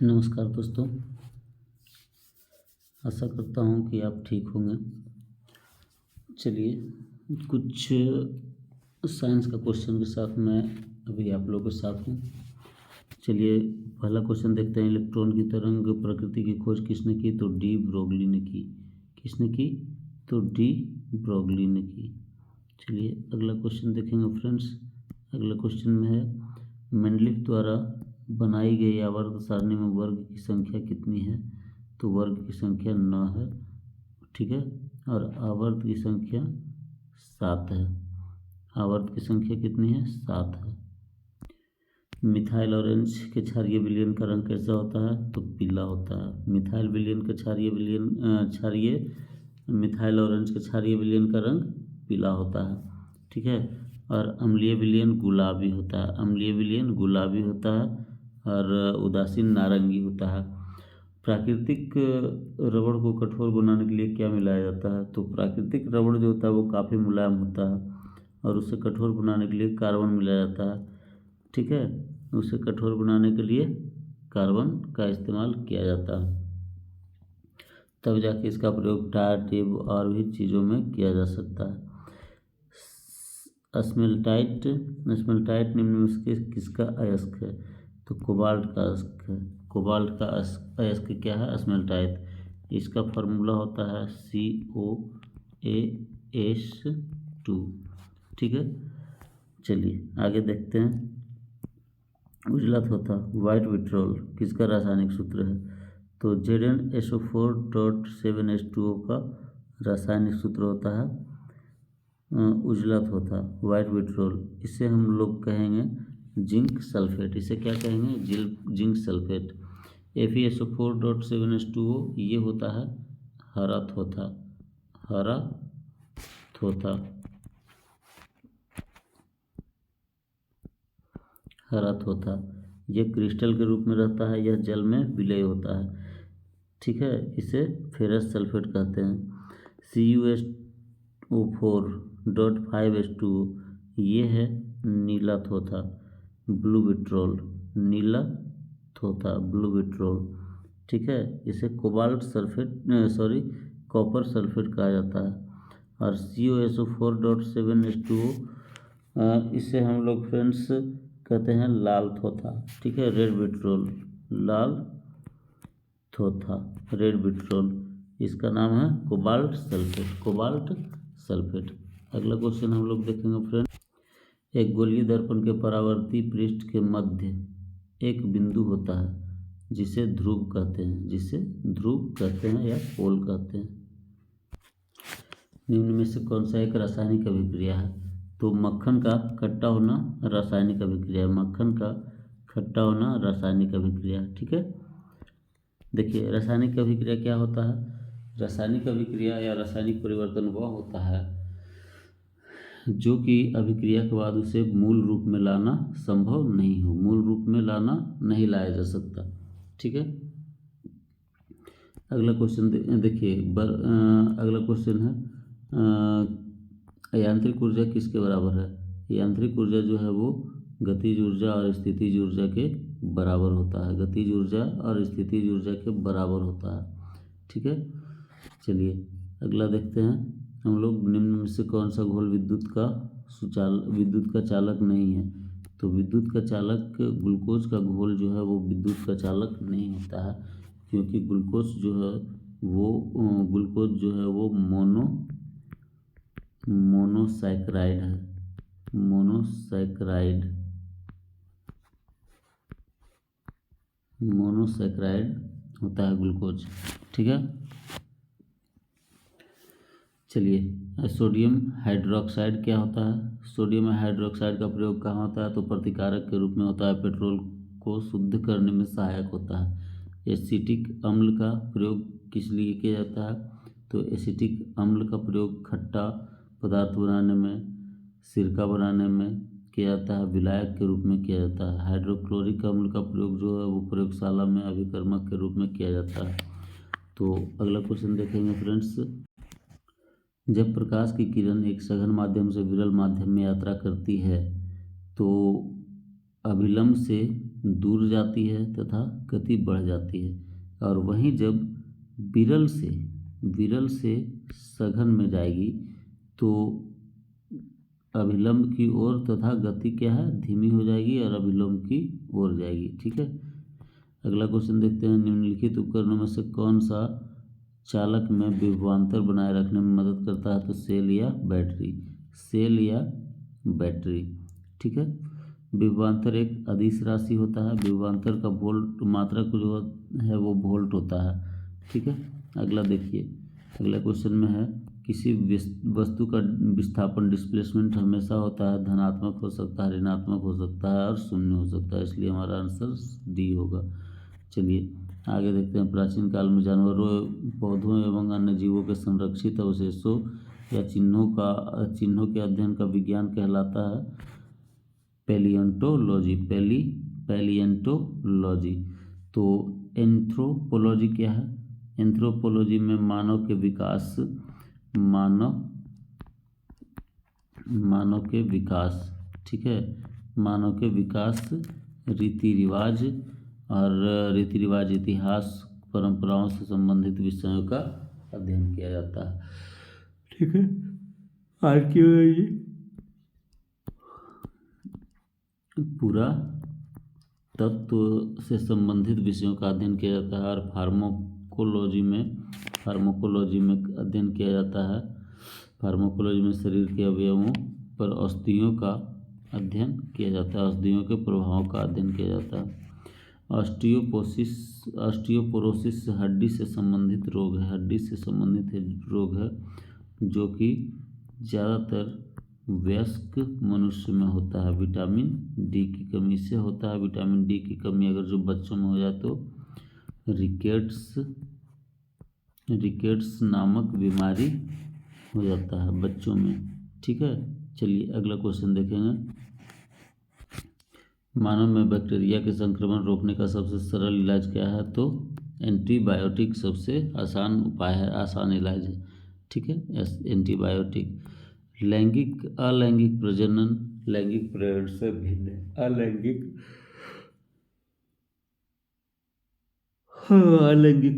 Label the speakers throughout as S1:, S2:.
S1: नमस्कार दोस्तों, आशा करता हूँ कि आप ठीक होंगे। चलिए कुछ साइंस का क्वेश्चन के साथ मैं अभी आप लोगों के साथ हूँ। चलिए पहला क्वेश्चन देखते हैं। इलेक्ट्रॉन की तरंग प्रकृति की खोज किसने की? तो डी ब्रोगली ने की। किसने की? तो डी ब्रोगली ने की। चलिए अगला क्वेश्चन देखेंगे फ्रेंड्स। अगला क्वेश्चन में है, मेंडलीफ द्वारा बनाई गई आवर्त सारणी में वर्ग की संख्या कितनी है? तो वर्ग की संख्या 9 है, ठीक है, और आवर्त की संख्या 7 है। आवर्त की संख्या कितनी है? 7 है। मिथाइल ऑरेंज के क्षारीय विलयन का रंग कैसा होता है? तो पीला होता है। मिथाइल विलयन का मिथाइल ऑरेंज के क्षारीय विलयन का रंग पीला होता है, ठीक है। और अम्लीय विलयन गुलाबी होता है। अम्लीय विलयन गुलाबी होता है और उदासीन नारंगी होता है। प्राकृतिक रबड़ को कठोर बनाने के लिए क्या मिलाया जाता है? तो प्राकृतिक रबड़ जो होता है वो काफ़ी मुलायम होता है और उसे कठोर बनाने के लिए कार्बन मिलाया जाता है, ठीक है। उसे कठोर बनाने के लिए कार्बन का इस्तेमाल किया जाता है, तब जाके इसका प्रयोग टायर, टेप और भी चीज़ों में किया जा सकता है। स्मेल्टाइट निम्न में से किसका अयस्क है? तो कोबाल्ट का अयस्क है। कोबाल्ट का अयस्क क्या है? स्मेल्टाइट। इसका फार्मूला होता है COAS2, ठीक है। चलिए आगे देखते हैं। उजला थोथा वाइट विट्रोल किसका रासायनिक सूत्र है? तो ZnSO4.7H2O का रासायनिक सूत्र होता है उजला थोथा, वाइट विट्रोल। इसे हम लोग कहेंगे जिंक सल्फेट। इसे क्या कहेंगे? Zinc sulphate. FeSO4.7H2O ये होता है हरा थोथा। हरा थोथा, हरा थोथा। यह क्रिस्टल के रूप में रहता है, यह जल में विलय होता है, ठीक है। इसे फेरस सल्फेट कहते हैं। CuSO4.5H2O ये है नीला थोथा, ब्लू विट्रोल। नीला थोथा, ब्लू विट्रोल, ठीक है। इसे कोबाल्ट सल्फेट कॉपर सल्फेट कहा जाता है। और CuSO4.7H2O इसे हम लोग फ्रेंड्स कहते हैं लाल थोथा, ठीक है, रेड विट्रोल। लाल थोथा, रेड विट्रोल, इसका नाम है कोबाल्ट सल्फेट। Cobalt sulphate. अगला क्वेश्चन हम लोग देखेंगे फ्रेंड। एक गोलीय दर्पण के परावर्ती पृष्ठ के मध्य एक बिंदु होता है जिसे ध्रुव कहते हैं। जिसे ध्रुव कहते हैं या पोल कहते हैं। निम्न में से कौन सा एक रासायनिक अभिक्रिया है? तो मक्खन का खट्टा होना रासायनिक अभिक्रिया है। मक्खन का खट्टा होना रासायनिक अभिक्रिया, ठीक है। देखिए रासायनिक अभिक्रिया क्या होता है? रासायनिक अभिक्रिया या रासायनिक परिवर्तन वह होता है जो कि अभिक्रिया के बाद उसे मूल रूप में लाना संभव नहीं हो। मूल रूप में लाना नहीं लाया जा सकता, ठीक है। अगला क्वेश्चन देखिए। अगला क्वेश्चन है, यांत्रिक ऊर्जा किसके बराबर है? यांत्रिक ऊर्जा जो है वो गतिज ऊर्जा और स्थितिज ऊर्जा के बराबर होता है। गतिज ऊर्जा और स्थितिज ऊर्जा के बराबर होता है, ठीक है। चलिए अगला देखते हैं हम लोग। निम्न में से कौन सा घोल विद्युत का चालक नहीं है? तो विद्युत का चालक ग्लूकोज का घोल जो है वो विद्युत का चालक नहीं होता है, क्योंकि ग्लूकोज जो है वो मोनोसैकराइड है। मोनोसैकराइड होता है ग्लूकोज, ठीक है। चलिए सोडियम हाइड्रोक्साइड क्या होता है? सोडियम हाइड्रोक्साइड का प्रयोग कहाँ होता है? तो प्रतिकारक के रूप में होता है। पेट्रोल को शुद्ध करने में सहायक होता है। एसिटिक अम्ल का प्रयोग किस लिए किया जाता है? तो एसिटिक अम्ल का प्रयोग खट्टा पदार्थ बनाने में, सिरका बनाने में किया जाता है। विलायक के रूप में किया जाता है। हाइड्रोक्लोरिक अम्ल का प्रयोग जो है वो प्रयोगशाला में अभिकर्मक के रूप में किया जाता है। तो अगला क्वेश्चन देखेंगे फ्रेंड्स। जब प्रकाश की किरण एक सघन माध्यम से विरल माध्यम में यात्रा करती है तो अभिलंब से दूर जाती है तथा गति बढ़ जाती है, और वहीं जब विरल से सघन में जाएगी तो अभिलंब की ओर तथा गति क्या है, धीमी हो जाएगी और अभिलंब की ओर जाएगी। ठीक है, अगला क्वेश्चन देखते हैं। निम्नलिखित उपकरणों में से कौन सा चालक में विभवांतर बनाए रखने में मदद करता है? तो सेल या बैटरी। ठीक है, विभवांतर एक अदिश राशि होता है। विभवांतर का वोल्ट मात्रक जो है वो वोल्ट होता है। ठीक है, अगला देखिए, अगला क्वेश्चन में है किसी वस्तु का विस्थापन डिस्प्लेसमेंट हमेशा होता है, धनात्मक हो सकता है, ऋणात्मक हो सकता है और शून्य हो सकता है, इसलिए हमारा आंसर डी होगा। चलिए आगे देखते हैं। प्राचीन काल में जानवरों, पौधों एवं अन्य जीवों के संरक्षित अवशेषों या चिन्हों के अध्ययन का विज्ञान कहलाता है पैलिएंटोलॉजी। तो एंथ्रोपोलॉजी क्या है? एंथ्रोपोलॉजी में मानव के विकास, ठीक है, मानव के विकास, रीति रिवाज, इतिहास, परंपराओं से संबंधित विषयों का अध्ययन किया जाता है। ठीक है, आर्कियोलॉजी पूरा तत्व से संबंधित विषयों का अध्ययन किया जाता है, और फार्माकोलॉजी में अध्ययन किया जाता है। फार्माकोलॉजी में शरीर के अवयवों पर औषधियों का अध्ययन किया जाता है, औषधियों के प्रभावों का अध्ययन किया जाता है। ऑस्टियोपोरोसिस हड्डी से संबंधित रोग है, जो कि ज़्यादातर वयस्क मनुष्य में होता है। विटामिन डी की कमी से होता है। विटामिन डी की कमी अगर जो बच्चों में हो जाए तो रिकेट्स नामक बीमारी हो जाता है बच्चों में। ठीक है, चलिए अगला क्वेश्चन देखेंगे। मानव में बैक्टीरिया के संक्रमण रोकने का सबसे सरल इलाज क्या है? तो एंटीबायोटिक सबसे आसान उपाय है, आसान इलाज है। ठीक है, एंटीबायोटिक। अलैंगिक प्रजनन लैंगिक प्रजनन से भिन्न है। अलैंगिक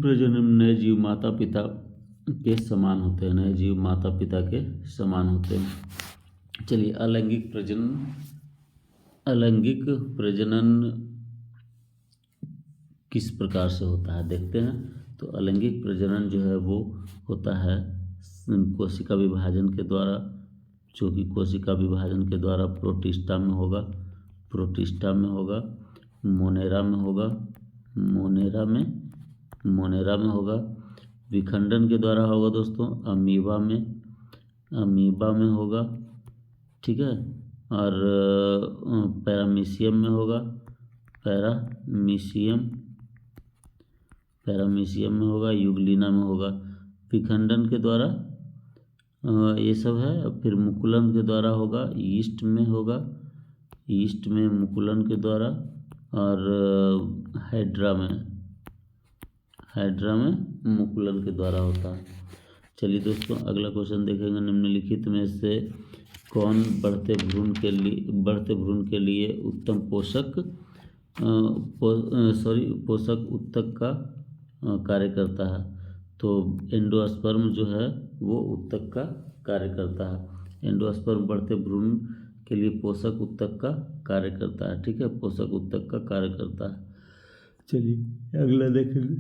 S1: प्रजनन में नए जीव माता पिता के समान होते हैं। चलिए अलैंगिक प्रजनन किस प्रकार से होता है देखते हैं। तो अलैंगिक प्रजनन जो है वो होता है कोशिका विभाजन के द्वारा, जो कि कोशिका विभाजन के द्वारा प्रोटिस्टा में होगा, मोनेरा में होगा, विखंडन के द्वारा होगा दोस्तों अमीबा में होगा। ठीक है, और पैरामीशियम में होगा, पैरामीशियम में होगा, यूग्लिना में होगा। विखंडन के द्वारा ये सब है। फिर मुकुलन के द्वारा होगा, ईस्ट में मुकुलन के द्वारा, और हाइड्रा में मुकुलन के द्वारा होता है। चलिए दोस्तों अगला क्वेश्चन देखेंगे। निम्नलिखित में से कौन बढ़ते भ्रूण के लिए उत्तम पोषक ऊतक का कार्य करता है? तो एंडोस्पर्म जो है वो ऊतक का कार्य करता है। एंडोस्पर्म बढ़ते भ्रूण के लिए पोषक ऊतक का कार्य करता है। ठीक है, पोषक ऊतक का कार्य करता है। चलिए अगला देखेंगे।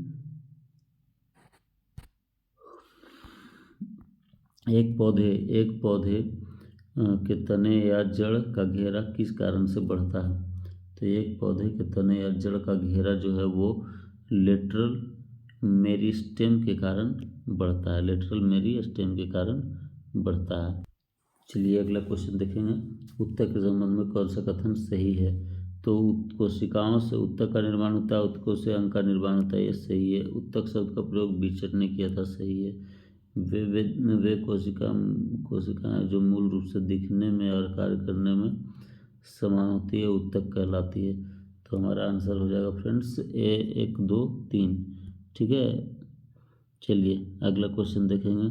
S1: एक पौधे के तने या जड़ का घेरा किस कारण से बढ़ता है? तो एक पौधे के तने या जड़ का घेरा जो है वो लेटरल मेरिस्टेम के कारण बढ़ता है। चलिए अगला क्वेश्चन देखेंगे। ऊतक के संबंध में कौन सा कथन सही है? तो कोशिकाओं से ऊतक का निर्माण होता है, ऊतकों से अंग का निर्माण होता है, ये सही है। ऊतक शब्द का प्रयोग बीचर ने किया था, सही है। वे कोशिकाएं जो मूल रूप से दिखने में और कार्य करने में समान होती है, ऊतक कहलाती है। तो हमारा आंसर हो जाएगा फ्रेंड्स ए 1 2 3। ठीक है, चलिए अगला क्वेश्चन देखेंगे।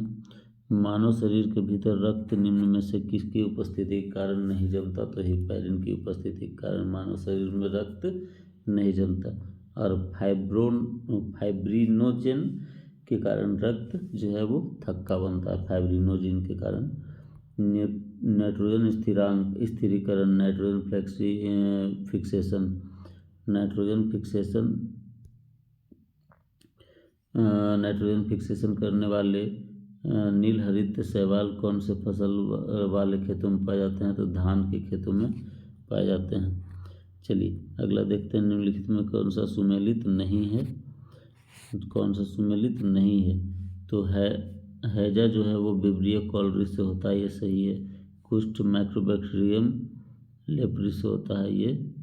S1: मानव शरीर के भीतर रक्त निम्न में से किसकी उपस्थिति के कारण नहीं जमता? तो हेपेरिन की उपस्थिति के कारण मानव शरीर में रक्त नहीं जमता। और फाइब्रिनोजेन के कारण रक्त जो है वो थक्का बनता है, फाइब्रिनोजेन के कारण। नाइट्रोजन स्थिरीकरण, नाइट्रोजन फिक्सेशन करने वाले नील हरित शैवाल कौन से फसल वाले खेतों में पाए जाते हैं? तो धान के खेतों में पाए जाते हैं। चलिए अगला देखते हैं, निम्नलिखित में कौन सा सुमेलित नहीं है? तो हैजा जो है वो विब्रियो कॉलरी से होता है, ये सही है। कुष्ठ माइक्रोबैक्टीरियम लेप्री से होता है, ये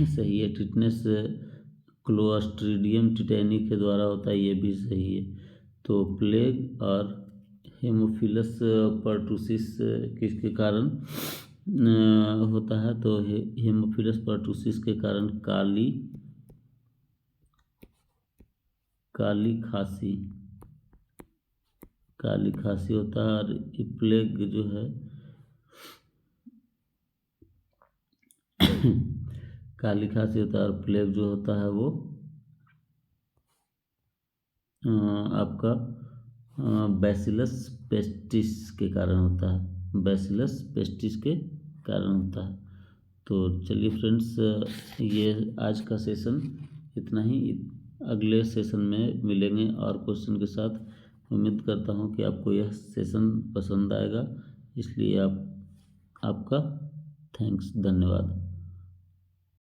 S1: सही है। टिटनेस क्लोस्ट्रीडियम टिटेनी के द्वारा होता है, ये भी सही है। तो प्लेग और हेमोफिलस पर्टुसिस किसके कारण होता है? तो हेमोफिलस पर्टुसिस के कारण काली खांसी होता है। और प्लेग जो है काली खांसी होता है, और प्लेग जो होता है वो आपका बैसिलस पेस्टिस के कारण होता है, बैसिलस पेस्टिस के कारण होता है। तो चलिए फ्रेंड्स, ये आज का सेशन इतना ही। अगले सेशन में मिलेंगे और क्वेश्चन के साथ। उम्मीद करता हूँ कि आपको यह सेशन पसंद आएगा, इसलिए आपका थैंक्स, धन्यवाद।